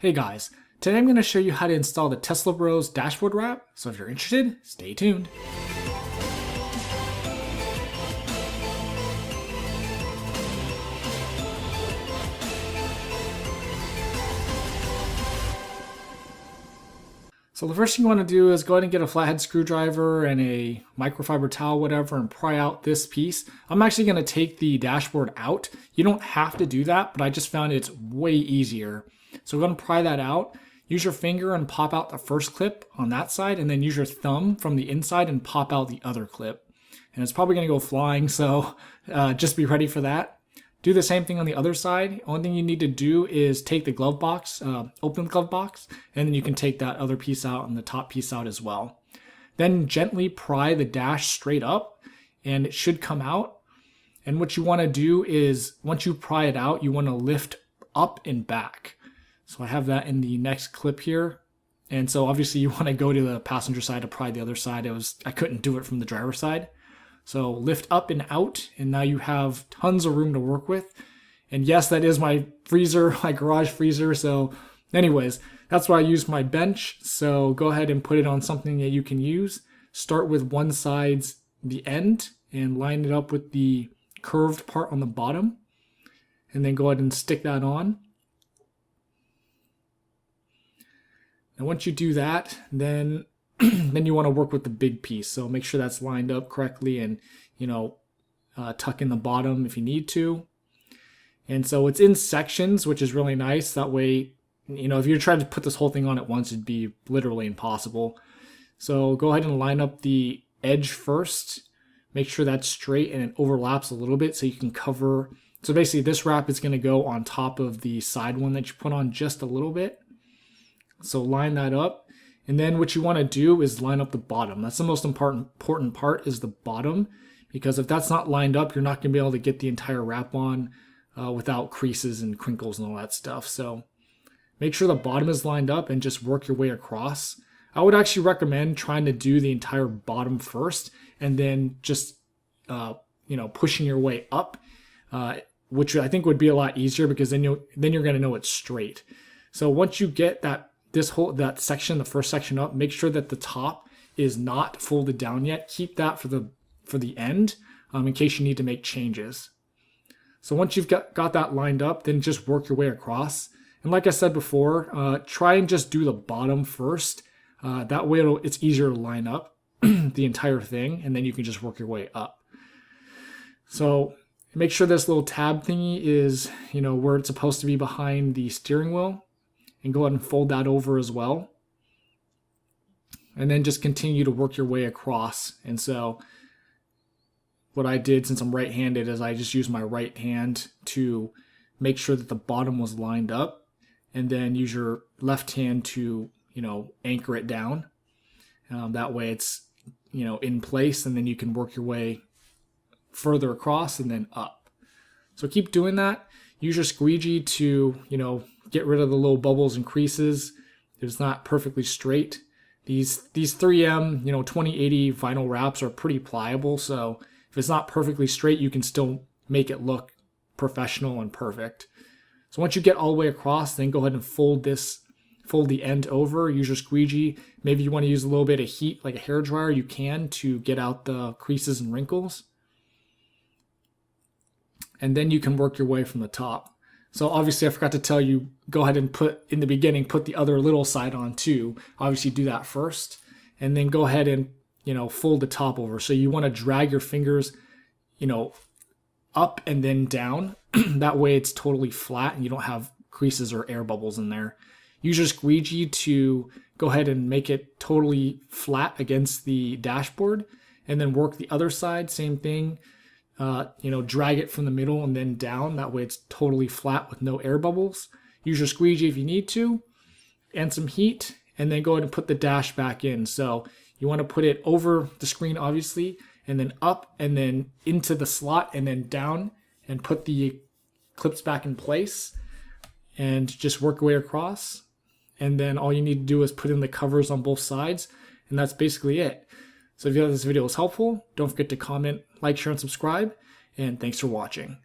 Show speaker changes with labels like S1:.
S1: Hey guys, today I'm going to show you how to install the TESBROS dashboard wrap, so if you're interested, stay tuned. So the first thing you want to do is go ahead and get a flathead screwdriver and a microfiber towel, whatever, and pry out this piece. I'm actually going to take the dashboard out. You don't have to do that, but I just found it's way easier. So we're going to pry that out. Use your finger and pop out the first clip on that side, and then use your thumb from the inside and pop out the other clip. And it's probably going to go flying, so just be ready for that. Do the same thing on the other side. Only thing you need to do is take the glove box, open the glove box, and then you can take that other piece out and the top piece out as well. Then gently pry the dash straight up, and it should come out. And what you want to do is, once you pry it out, you want to lift up and back. So I have that in the next clip here. And so obviously you want to go to the passenger side to pry the other side. I couldn't do it from the driver's side. So lift up and out, and now you have tons of room to work with. And yes, that is my freezer, my garage freezer. So anyways, that's why I use my bench. So go ahead and put it on something that you can use. Start with one side's the end and line it up with the curved part on the bottom. And then go ahead and stick that on. And once you do that, then you want to work with the big piece. So make sure that's lined up correctly, and tuck in the bottom if you need to. And so it's in sections, which is really nice. That way, if you're trying to put this whole thing on at once, it'd be literally impossible. So go ahead and line up the edge first. Make sure that's straight and it overlaps a little bit so you can cover. So basically this wrap is going to go on top of the side one that you put on just a little bit. So line that up, and then what you want to do is line up the bottom. That's the most important part, is the bottom, because if that's not lined up, you're not going to be able to get the entire wrap on without creases and crinkles and all that stuff. So make sure the bottom is lined up and just work your way across. I would actually recommend trying to do the entire bottom first, and then just pushing your way up, which I think would be a lot easier, because then you're going to know it's straight. So once you get that section, the first section up, make sure that the top is not folded down yet. Keep that for the end, in case you need to make changes. So once you've got that lined up, then just work your way across. And like I said before, try and just do the bottom first. That way it's easier to line up the entire thing, and then you can just work your way up. So make sure this little tab thingy is where it's supposed to be behind the steering wheel. And go ahead and fold that over as well. And then just continue to work your way across. And so what I did, since I'm right-handed, is I just used my right hand to make sure that the bottom was lined up, and then use your left hand to anchor it down. That way it's in place, and then you can work your way further across and then up. So keep doing that. Use your squeegee to get rid of the little bubbles and creases if it's not perfectly straight. These 3M 2080 vinyl wraps are pretty pliable, so if it's not perfectly straight, you can still make it look professional and perfect. So once you get all the way across, then go ahead and fold the end over. Use your squeegee. Maybe you want to use a little bit of heat, like a hairdryer, you can, to get out the creases and wrinkles. And then you can work your way from the top. So obviously I forgot to tell you, go ahead and put the other little side on too. Obviously do that first, and then go ahead and fold the top over. So you want to drag your fingers up and then down. That way it's totally flat and you don't have creases or air bubbles in there. Use your squeegee to go ahead and make it totally flat against the dashboard, and then work the other side, same thing. Drag it from the middle and then down. That way it's totally flat with no air bubbles. Use your squeegee if you need to, and some heat, and then go ahead and put the dash back in. So you want to put it over the screen, obviously, and then up, and then into the slot, and then down, and put the clips back in place, and just work your way across. And then all you need to do is put in the covers on both sides, and that's basically it. So if you thought this video was helpful, don't forget to comment, like, share, and subscribe, and thanks for watching.